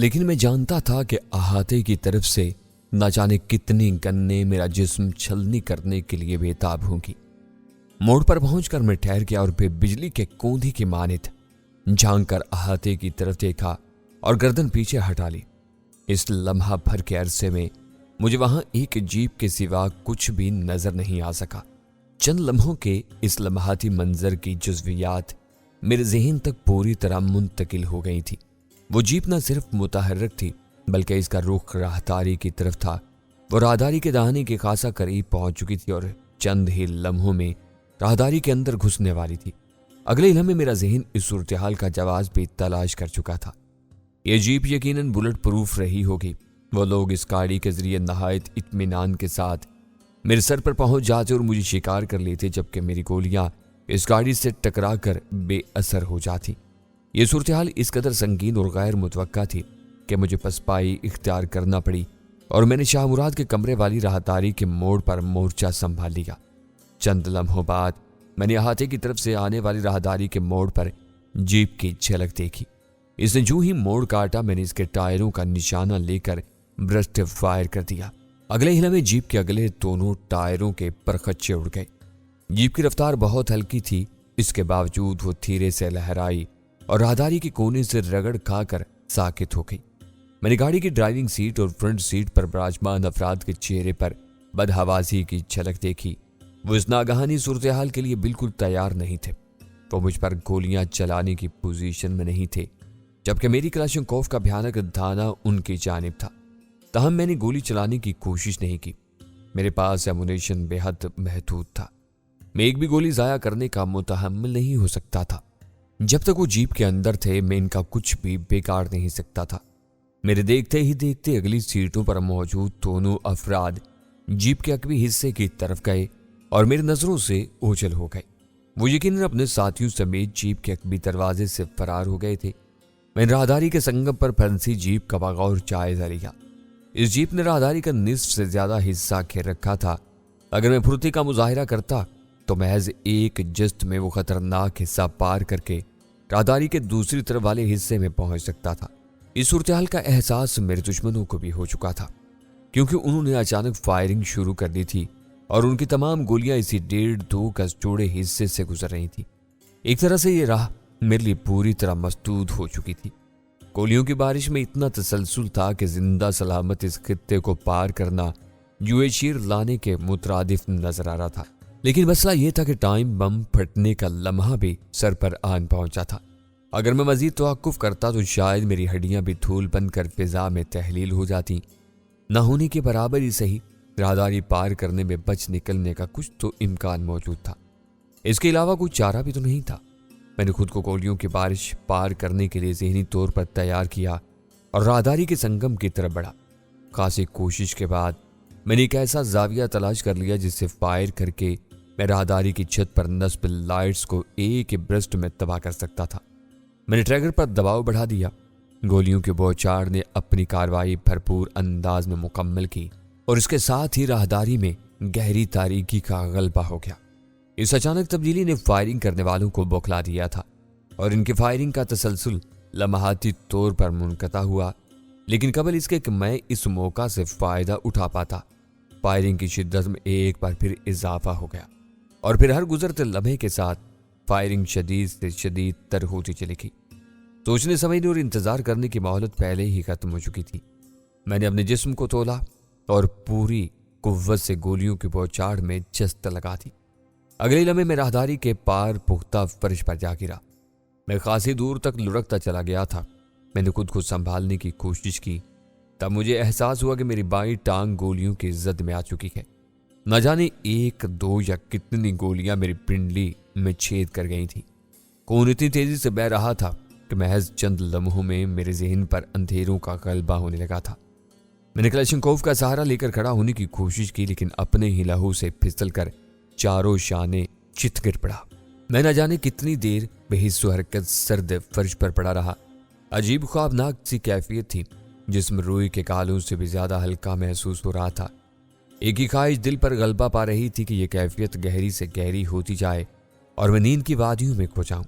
لیکن میں جانتا تھا کہ احاطے کی طرف سے نہ جانے کتنی گنیں میرا جسم چھلنی کرنے کے لیے بےتاب ہوں گی۔ موڑ پر پہنچ کر میں ٹھہر گیا اور بے بجلی کے کوندھی کی مانند جھانک کر احاطے کی طرف دیکھا اور گردن پیچھے ہٹا لی۔ اس لمحہ بھر کے عرصے میں مجھے وہاں ایک جیپ کے سوا کچھ بھی نظر نہیں آ سکا۔ چند لمحوں کے اس لمحاتی منظر کی جزویات میرے ذہن تک پوری طرح منتقل ہو گئی تھی۔ وہ جیپ نہ صرف متحرک تھی بلکہ اس کا رخ راہداری کی طرف تھا۔ وہ راہداری کے دہانے کے خاصا قریب پہنچ چکی تھی اور چند ہی لمحوں میں راہداری کے اندر گھسنے والی تھی۔ اگلے لمحے میرا ذہن اس صورتحال کا جواز بھی تلاش کر چکا تھا۔ یہ جیپ یقیناً بلٹ پروف رہی ہوگی۔ وہ لوگ اس گاڑی کے ذریعے نہایت اطمینان کے ساتھ میرے سر پر پہنچ جاتے اور مجھے شکار کر لیتے، جبکہ میری گولیاں اس گاڑی سے ٹکرا کر بے اثر ہو جاتی۔ یہ صورتحال اس قدر سنگین اور غیر متوقع تھی کہ مجھے پسپائی اختیار کرنا پڑی اور میں نے شاہ مراد کے کمرے والی راہداری کے موڑ پر مورچہ سنبھال لیا۔ چند لمحوں بعد میں نے احاطے کی طرف سے آنے والی راہداری کے موڑ پر جیپ کی جھلک دیکھی۔ اس نے جو ہی موڑ کاٹا میں نے اس کے ٹائروں کا نشانہ لے کر برسٹ فائر کر دیا۔ اگلے ہی لمحے جیپ کے اگلے دونوں ٹائروں کے پرخچے اڑ گئے۔ جیپ کی رفتار بہت ہلکی تھی، اس کے باوجود وہ دھیرے سے لہرائی اور راہداری کے کونے سے رگڑ کھا کر ساکت ہو گئی۔ میں نے گاڑی کی ڈرائیونگ سیٹ اور فرنٹ سیٹ پر براجمان افراد کے چہرے پر بدحوازی کی جھلک دیکھی۔ وہ اس ناگہانی صورتحال کے لیے بالکل تیار نہیں تھے۔ وہ مجھ پر گولیاں چلانے کی پوزیشن میں نہیں تھے، جبکہ میری کلاشنکوف کا بھیانک دھانا ان کی جانب تھا۔ تاہم میں نے گولی چلانے کی کوشش نہیں کی۔ میرے پاس ایمونیشن بے حد محدود تھا۔ میں ایک بھی گولی ضائع کرنے کا متحمل نہیں ہو سکتا تھا۔ جب تک وہ جیپ کے اندر تھے میں ان کا کچھ بھی بگاڑ نہیں سکتا تھا۔ میرے دیکھتے ہی دیکھتے اگلی سیٹوں پر موجود دونوں افراد جیپ کے عقبی حصے کی طرف گئے اور میری نظروں سے اوجھل ہو گئے۔ وہ یقیناً اپنے ساتھیوں سمیت جیپ کے عقبی دروازے سے فرار ہو گئے تھے۔ میں نے راہداری کے سنگم پر پھنسی جیپ کا بغور جائزہ لیا۔ اس جیپ نے راہداری کا نصف سے زیادہ حصہ گھیر رکھا تھا۔ اگر میں پھرتی کا مظاہرہ کرتا تو محض ایک جست میں وہ خطرناک حصہ پار کر کے راہداری کے دوسری طرف والے حصے میں پہنچ سکتا تھا۔ اس صورتحال کا احساس میرے دشمنوں کو بھی ہو چکا تھا، کیونکہ انہوں نے اچانک فائرنگ شروع کر دی تھی اور ان کی تمام گولیاں اسی 1.5-2 گز چوڑے حصے سے گزر رہی تھی۔ ایک طرح سے یہ راہ میرے لیے پوری طرح مسدود ہو چکی تھی۔ گولیوں کی بارش میں اتنا تسلسل تھا کہ زندہ سلامت اس خطے کو پار کرنا جوئے شیر لانے کے مترادف نظر آ رہا تھا۔ لیکن مسئلہ یہ تھا کہ ٹائم بم پھٹنے کا لمحہ بھی سر پر آن پہنچا تھا۔ اگر میں مزید توقف کرتا تو شاید میری ہڈیاں بھی دھول بن کر فضا میں تحلیل ہو جاتی۔ نہ ہونے کے برابر ہی صحیح، راہداری پار کرنے میں بچ نکلنے کا کچھ تو امکان موجود تھا۔ اس کے علاوہ کوئی چارہ بھی تو نہیں تھا۔ میں نے خود کو گولیوں کی بارش پار کرنے کے لیے ذہنی طور پر تیار کیا اور راہداری کے سنگم کی طرف بڑھا۔ خاصی کوشش کے بعد میں نے ایک ایسا زاویہ تلاش کر لیا جس سے فائر کر کے میں راہداری کی چھت پر نصب لائٹس کو ایک برسٹ میں تباہ کر سکتا تھا۔ میں نے ٹریگر پر دباؤ بڑھا دیا۔ گولیوں کے بوچھاڑ نے اپنی کارروائی بھرپور انداز میں مکمل کی اور اس کے ساتھ ہی راہداری میں گہری تاریکی کا غلبہ ہو گیا۔ اس اچانک تبدیلی نے فائرنگ کرنے والوں کو بوکھلا دیا تھا اور ان کی فائرنگ کا تسلسل لمحاتی طور پر منقطع ہوا، لیکن قبل اس کے کہ میں اس موقع سے فائدہ اٹھا پاتا، فائرنگ کی شدت میں ایک بار پھر اضافہ ہو گیا اور پھر ہر گزرتے لمحے کے ساتھ فائرنگ شدید سے شدید تر ہوتی چلی گئی۔ سوچنے سمجھنے اور انتظار کرنے کی مہلت پہلے ہی ختم ہو چکی تھی۔ میں نے اپنے جسم کو تولا اور پوری قوت سے گولیوں کی بوچھاڑ میں جست لگا دی۔ اگلے لمحے میں راہداری کے پار پختہ فرش پر جا گرا۔ میں خاصی دور تک لڑکتا چلا گیا تھا۔ میں نے خود کو سنبھالنے کی کوشش کی، تب مجھے احساس ہوا کہ میری بائیں ٹانگ گولیوں کی زد میں آ چکی ہے۔ نہ جانے 1 2 یا کتنی گولیاں میری پنڈلی میں چھید کر گئی تھیں۔ خون اتنی تیزی سے بہہ رہا تھا کہ محض چند لمحوں میں میرے ذہن پر اندھیروں کا غلبہ ہونے لگا تھا۔ میں نے کلاشنکوف کا سہارا لے کر کھڑا ہونے کی کوشش کی، لیکن اپنے ہی لہو سے پھسل کر چاروں شانے چت گر پڑا۔ میں نہ جانے کتنی دیر بے حس و حرکت سرد فرش پر پڑا رہا۔ عجیب خوابناک سی کیفیت تھی، جس میں روئی کے کالوں سے بھی زیادہ ہلکا محسوس ہو رہا تھا۔ ایک ہی خواہش دل پر غلبہ پا رہی تھی کہ یہ کیفیت گہری سے گہری ہوتی جائے اور میں نیند کی وادیوں میں کھو جاؤں۔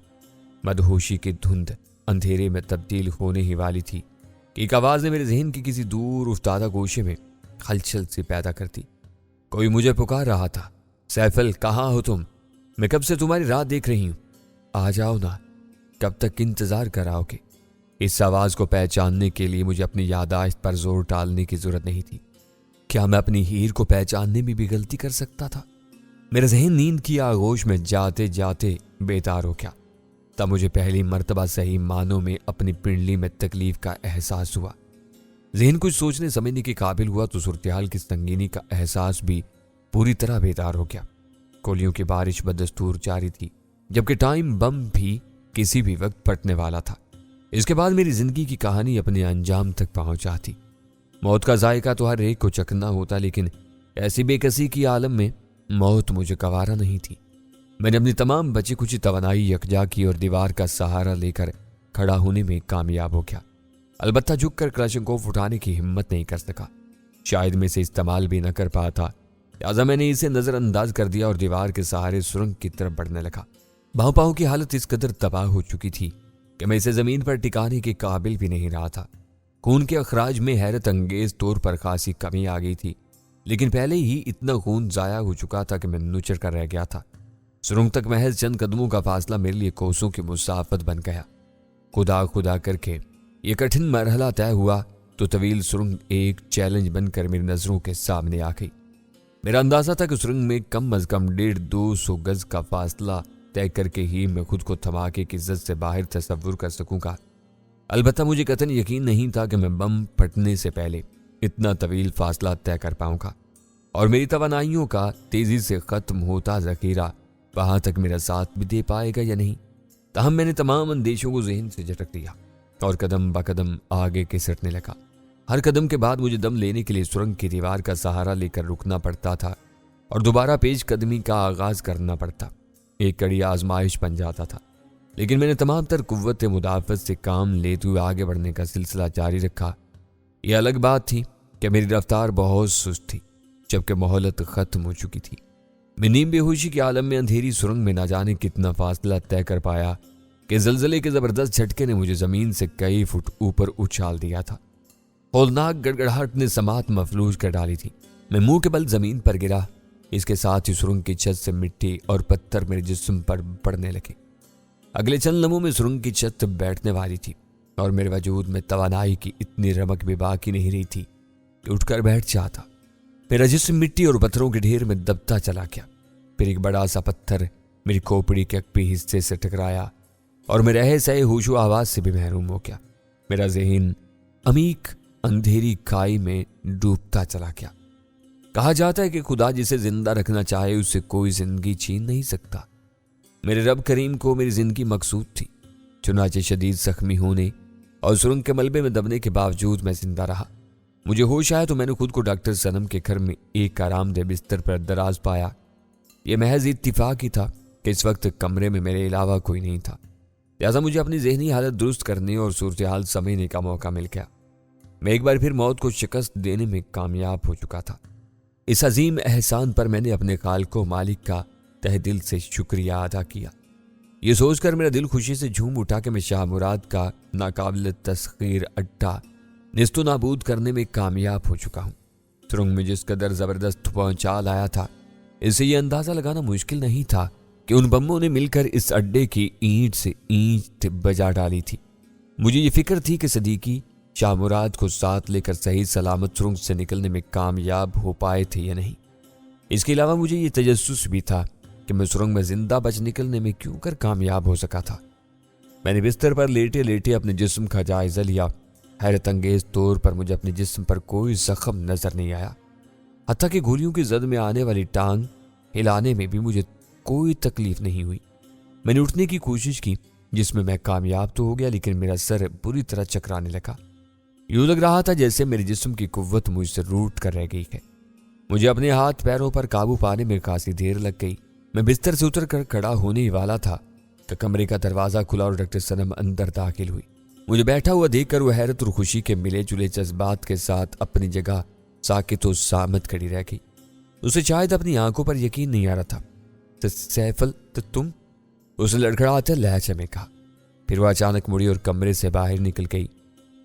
مدہوشی کی دھند اندھیرے میں تبدیل ہونے ہی والی تھی کہ ایک آواز نے میرے ذہن کی کسی دور افتادہ گوشے میں ہلچل سی پیدا کر دی۔ کوئی مجھے پکار رہا تھا، سیفل کہاں ہو تم؟ میں کب سے تمہاری راہ دیکھ رہی ہوں، آ جاؤ نا، کب تک انتظار کراؤ گے؟ اس آواز کو پہچاننے کے لیے مجھے اپنی یادداشت پر زور ڈالنے کی ضرورت نہیں تھی۔ کیا میں اپنی ہیر کو پہچاننے میں بھی غلطی کر سکتا تھا؟ میرا ذہن نیند کی آغوش میں جاتے جاتے بیدار ہو گیا۔ تب مجھے پہلی مرتبہ صحیح معنوں میں اپنی پنڈلی میں تکلیف کا احساس ہوا۔ ذہن کچھ سوچنے سمجھنے کے قابل ہوا تو صورتحال کی سنگینی کا احساس بھی پوری طرح بیدار ہو گیا۔ گولیوں کی بارش بدستور جاری تھی، جبکہ ٹائم بم بھی کسی بھی وقت پھٹنے والا تھا۔ اس کے بعد میری زندگی کی کہانی اپنے انجام تک پہنچا تھی۔ موت کا ذائقہ تو ہر ایک کو چکھنا ہوتا، لیکن ایسی بے کسی کی عالم میں موت مجھے گوارا نہیں تھی۔ میں نے اپنی تمام بچی کچھ توانائی یکجا کی اور دیوار کا سہارا لے کر کھڑا ہونے میں کامیاب ہو گیا۔ البتہ جھک کر کلاشنکوف اٹھانے کی ہمت نہیں کر سکا، شاید میں اسے استعمال بھی نہ کر پاتا، لہٰذا میں نے اسے نظر انداز کر دیا اور دیوار کے سہارے سرنگ کی طرف بڑھنے لگا۔ پاؤں کی حالت اس قدر تباہ ہو چکی تھی کہ میں اسے زمین پر ٹکانے کے قابل بھی نہیں رہا تھا۔ خون کے اخراج میں حیرت انگیز طور پر خاصی کمی آ گئی تھی، لیکن پہلے ہی اتنا خون ضائع ہو چکا تھا کہ میں نچڑ کر رہ گیا تھا۔ سرنگ تک محض چند قدموں کا فاصلہ میرے لیے کوسوں کی مسافت بن گیا۔ خدا کر کے یہ کٹھن مرحلہ طے ہوا تو طویل سرنگ ایک چیلنج بن کر میری نظروں کے سامنے آ گئی۔ میرا اندازہ تھا کہ سرنگ میں کم از کم 150-200 گز کا فاصلہ طے کر کے ہی میں خود کو دھماکے کی زد سے باہر تصور کر سکوں گا۔ البتہ مجھے قطعاً یقین نہیں تھا کہ میں بم پھٹنے سے پہلے اتنا طویل فاصلہ طے کر پاؤں گا، اور میری توانائیوں کا تیزی سے ختم ہوتا ذخیرہ وہاں تک میرا ساتھ بھی دے پائے گا یا نہیں۔ تاہم میں نے تمام اندیشوں کو ذہن سے جھٹک دیا اور قدم بقدم آگے گھسٹنے لگا۔ ہر قدم کے بعد مجھے دم لینے کے لیے سرنگ کی دیوار کا سہارا لے کر رکنا پڑتا تھا اور دوبارہ پیش قدمی کا آغاز کرنا پڑتا۔ ایک کڑی آزمائش بن جاتا تھا، لیکن میں نے تمام تر قوت مدافعت سے کام لیتے ہوئے آگے بڑھنے کا سلسلہ جاری رکھا۔ یہ الگ بات تھی کہ میری رفتار بہت سست تھی، جبکہ مہلت ختم ہو چکی تھی۔ میں نیم بے ہوشی کے عالم میں اندھیری سرنگ میں نہ جانے کتنا فاصلہ طے کر پایا کہ زلزلے کے زبردست جھٹکے نے مجھے زمین سے کئی فٹ اوپر اچھال دیا تھا۔ ہولناک گڑگڑاہٹ نے سماعت مفلوج کر ڈالی تھی۔ میں منہ کے بل زمین پر گرا، اس کے ساتھ ہی سرنگ کی چھت سے مٹی اور پتھر میرے جسم پر پڑنے لگے۔ اگلے چند لمحوں میں سرنگ کی چھت بیٹھنے والی تھی اور میرے وجود میں توانائی کی اتنی رمق بھی باقی نہیں رہی تھی کہ اٹھ کر بیٹھ جاتا۔ میرا جسم مٹی اور پتھروں کے ڈھیر میں دبتا چلا گیا۔ پھر ایک بڑا سا پتھر میری کھوپڑی کے عقبی حصے سے ٹکرایا اور میں رہے سہے ہوش و آواز سے بھی محروم ہو گیا۔ میرا ذہن عمیق اندھیری کھائی میں ڈوبتا چلا گیا۔ کہا جاتا ہے کہ خدا جسے زندہ رکھنا چاہے اسے کوئی زندگی چھین نہیں سکتا۔ میرے رب کریم کو میری زندگی مقصود تھی، چنانچہ شدید زخمی ہونے اور سرنگ کے ملبے میں دبنے کے باوجود میں زندہ رہا۔ مجھے ہوش آیا تو میں نے خود کو ڈاکٹر صنم کے گھر میں ایک آرام دہ بستر پر دراز پایا۔ یہ محض اتفاق ہی تھا کہ اس وقت کمرے میں میرے علاوہ کوئی نہیں تھا، لہٰذا مجھے اپنی ذہنی حالت درست کرنے اور صورتحال سمجھنے کا موقع مل گیا۔ میں ایک بار پھر موت کو شکست دینے میں کامیاب ہو چکا تھا۔ اس عظیم احسان پر میں نے اپنے خالق و مالک کا تہ دل سے شکریہ ادا کیا۔ یہ سوچ کر میرا دل خوشی سے جھوم اٹھا کہ میں شاہ مراد کا ناقابل تسخیر اڈا نیست و نابود کرنے میں کامیاب ہو چکا ہوں۔ سرنگ میں جس قدر زبردست پہنچال آیا تھا، اس سے یہ اندازہ لگانا مشکل نہیں تھا کہ ان بموں نے مل کر اس اڈے کی اینٹ سے اینٹ بجا ڈالی تھی۔ مجھے یہ فکر تھی کہ صدیقی شاہ مراد کو ساتھ لے کر صحیح سلامت سرنگ سے نکلنے میں کامیاب ہو پائے تھے یا نہیں۔ اس کے علاوہ مجھے یہ تجسس بھی تھا کہ میں سرنگ میں زندہ بچ نکلنے میں کیوں کر کامیاب ہو سکا تھا۔ میں نے بستر پر لیٹے لیٹے اپنے جسم کا جائزہ لیا۔ حیرت انگیز طور پر مجھے اپنے جسم پر کوئی زخم نظر نہیں آیا، حتیٰ کہ گولیوں کی زد میں آنے والی ٹانگ ہلانے میں بھی مجھے کوئی تکلیف نہیں ہوئی۔ میں نے اٹھنے کی کوشش کی، جس میں کامیاب تو ہو گیا، لیکن میرا سر بری طرح چکرانے لگا۔ یوں لگ رہا تھا جیسے میرے جسم کی قوت مجھ سے روٹ کر رہ گئی ہے۔ مجھے اپنے ہاتھ پیروں پر قابو پانے میں خاصی دیر لگ گئی۔ میں بستر سے اتر کر کھڑا ہونے ہی والا تھا کہ کمرے کا دروازہ کھلا اور ڈاکٹر صنم اندر داخل ہوئی۔ مجھے بیٹھا ہوا دیکھ کر وہ حیرت اور خوشی کے ملے جلے جذبات کے ساتھ اپنی جگہ ساکت و صامت کھڑی رہ گئی۔ اسے شاید اپنی آنکھوں پر یقین نہیں آ رہا تھا۔ سیفل تو تم؟ اس نے لڑکھڑاتے لہجے میں کہا۔ پھر وہ اچانک مڑی اور کمرے سے باہر نکل گئی۔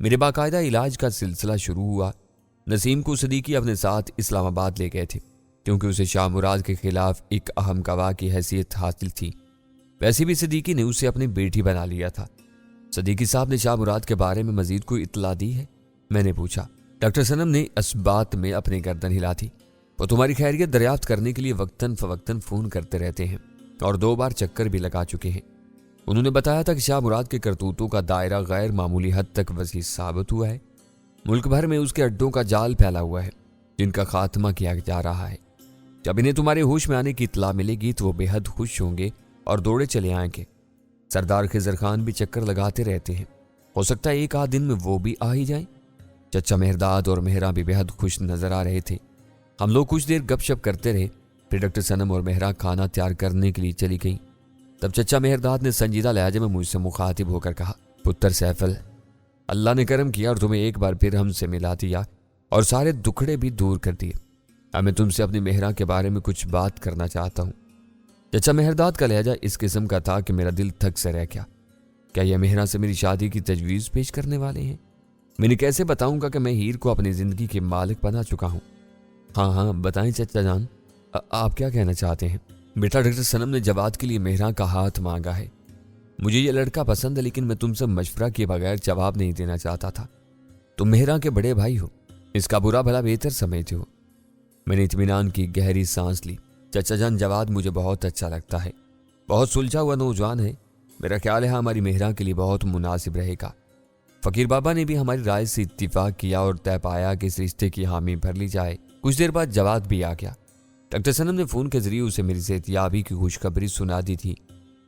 میرے باقاعدہ علاج کا سلسلہ شروع ہوا۔ نسیم کو صدیقی اپنے ساتھ اسلام آباد لے گئے تھے کیونکہ اسے شاہ مراد کے خلاف ایک اہم گواہ کی حیثیت حاصل تھی۔ ویسے بھی صدیقی نے اسے اپنی بیٹی بنا لیا تھا۔ صدیقی صاحب نے شاہ مراد کے بارے میں مزید کوئی اطلاع دی ہے؟ میں نے پوچھا۔ ڈاکٹر صنم نے اس بات میں اپنی گردن ہلا دی۔ وہ تمہاری خیریت دریافت کرنے کے لیے وقتاً فوقتاً فون کرتے رہتے ہیں اور 2 بار چکر بھی لگا چکے ہیں۔ انہوں نے بتایا تھا کہ شاہ مراد کے کرتوتوں کا دائرہ غیر معمولی حد تک وسیع ثابت ہوا ہے۔ ملک بھر میں اس کے اڈوں کا جال پھیلا ہوا ہے جن کا خاتمہ کیا جا رہا ہے۔ جب انہیں تمہارے ہوش میں آنے کی اطلاع ملے گی تو وہ بے حد خوش ہوں گے اور دوڑے چلے آئیں گے۔ سردار خضر خان بھی چکر لگاتے رہتے ہیں، ہو سکتا ہے ایک آدھ دن میں وہ بھی آ ہی جائیں۔ چچا مہرداد اور مہرا بھی بے حد خوش نظر آ رہے تھے۔ ہم لوگ کچھ دیر گپ شپ کرتے رہے، پھر ڈاکٹر صنم اور مہرا کھانا تیار کرنے کے لیے چلی گئیں۔ تب چچا مہرداد نے سنجیدہ لہجے میں مجھ سے مخاطب ہو کر کہا، پتر سیفل، اللہ نے کرم کیا اور تمہیں ایک بار پھر ہم سے ملا دیا اور سارے دکھڑے بھی دور کر دیے۔ اب میں تم سے اپنی مہرا کے بارے میں کچھ بات کرنا چاہتا ہوں۔ چچا مہرداد کا لہجہ اس قسم کا تھا کہ میرا دل تھک سے رہ گیا۔ کیا یہ مہرا سے میری شادی کی تجویز پیش کرنے والے ہیں؟ میں نے کیسے بتاؤں گا کہ میں ہیر کو اپنی زندگی کے مالک بنا چکا ہوں؟ ہاں بتائیں چچا جان، آپ کیا کہنا چاہتے ہیں؟ بیٹا، ڈاکٹر صنم نے جواب کے لیے مہرا کا ہاتھ مانگا ہے۔ مجھے یہ لڑکا پسند ہے لیکن میں تم سے مشورہ کیے بغیر جواب نہیں دینا چاہتا تھا۔ تم مہرا کے بڑے بھائی ہو، اس کا برا بھلا بہتر سمجھتے ہو۔ میں نے اطمینان کی گہری سانس لی۔ چچا جان، جواد مجھے بہت اچھا لگتا ہے، بہت سلجھا ہوا نوجوان ہے، میرا خیال ہے ہماری مہرا کے لیے بہت مناسب رہے گا۔ فقیر بابا نے بھی ہماری رائے سے اتفاق کیا اور طے پایا کہ اس رشتے کی حامی بھر لی جائے۔ کچھ دیر بعد جواد بھی آ گیا۔ ڈاکٹر صنم نے فون کے ذریعے اسے میری صحتیابی کی خوشخبری سنا دی تھی۔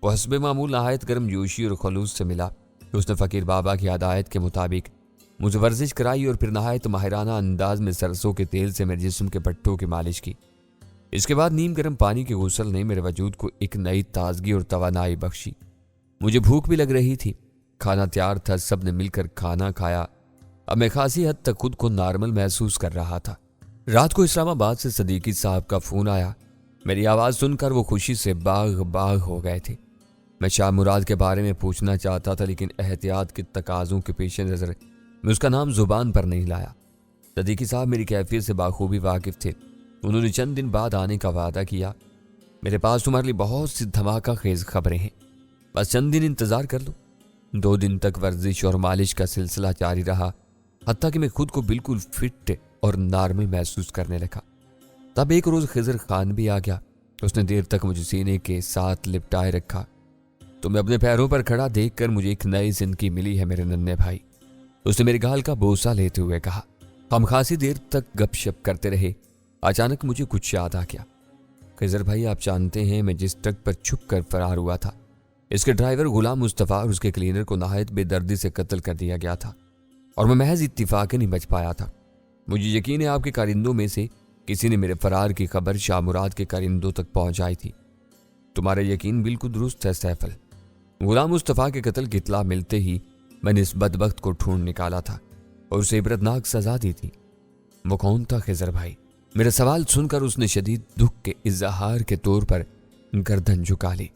وہ حسب معمول نہایت گرم جوشی اور خلوص سے ملا۔ اس نے فقیر بابا کی ہدایت کے مطابق مجھے ورزش کرائی اور پھر نہایت ماہرانہ انداز میں سرسوں کے تیل سے میرے جسم کے پٹھوں کی مالش کی۔ اس کے بعد نیم گرم پانی کے غسل نے میرے وجود کو ایک نئی تازگی اور توانائی بخشی۔ مجھے بھوک بھی لگ رہی تھی۔ کھانا تیار تھا، سب نے مل کر کھانا کھایا۔ اب میں خاصی حد تک خود کو نارمل محسوس کر رہا تھا۔ رات کو اسلام آباد سے صدیقی صاحب کا فون آیا۔ میری آواز سن کر وہ خوشی سے باغ باغ ہو گئے تھے۔ میں شاہ مراد کے بارے میں پوچھنا چاہتا تھا لیکن احتیاط کے تقاضوں کے پیش نظر میں اس کا نام زبان پر نہیں لایا۔ صدیقی صاحب میری کیفیت سے بخوبی واقف تھے۔ انہوں نے چند دن بعد آنے کا وعدہ کیا۔ میرے پاس تمہارے لیے بہت سی دھماکہ خیز خبریں ہیں، بس چند دن انتظار کر لو۔ 2 دن تک ورزش اور مالش کا سلسلہ جاری رہا، حتیٰ کہ میں خود کو بالکل فٹ اور نارمل محسوس کرنے لگا۔ تب ایک روز خضر خان بھی آ گیا۔ اس نے دیر تک مجھے سینے کے ساتھ لپٹائے رکھا۔ تمہیں اپنے پیروں پر کھڑا دیکھ کر مجھے ایک نئی زندگی ملی ہے میرے ننھے بھائی، اس نے میرے گال کا بوسہ لیتے ہوئے کہا۔ ہم خاصی دیر تک گپ شپ کرتے رہے۔ اچانک مجھے کچھ یاد آ گیا۔ خضر بھائی، آپ جانتے ہیں میں جس ٹرک پر چھپ کر فرار ہوا تھا، اس کے ڈرائیور غلام مصطفیٰ اور اس کے کلینر کو نہایت بے دردی سے قتل کر دیا گیا تھا اور میں محض اتفاق نہیں بچ پایا تھا۔ مجھے یقین ہے آپ کے کارندوں میں سے کسی نے میرے فرار کی خبر شاہ مراد کے کارندوں تک پہنچائی تھی۔ تمہارا یقین بالکل درست ہے سیفل۔ غلام مصطفیٰ کے قتل کی اطلاع ملتے ہی میں نے اس بدبخت کو ڈھونڈ نکالا تھا اور اسے عبرتناک سزا دی تھی۔ وہ کون تھا خضر بھائی؟ میرا سوال سن کر اس نے شدید دکھ کے اظہار کے طور پر گردن جھکا لی۔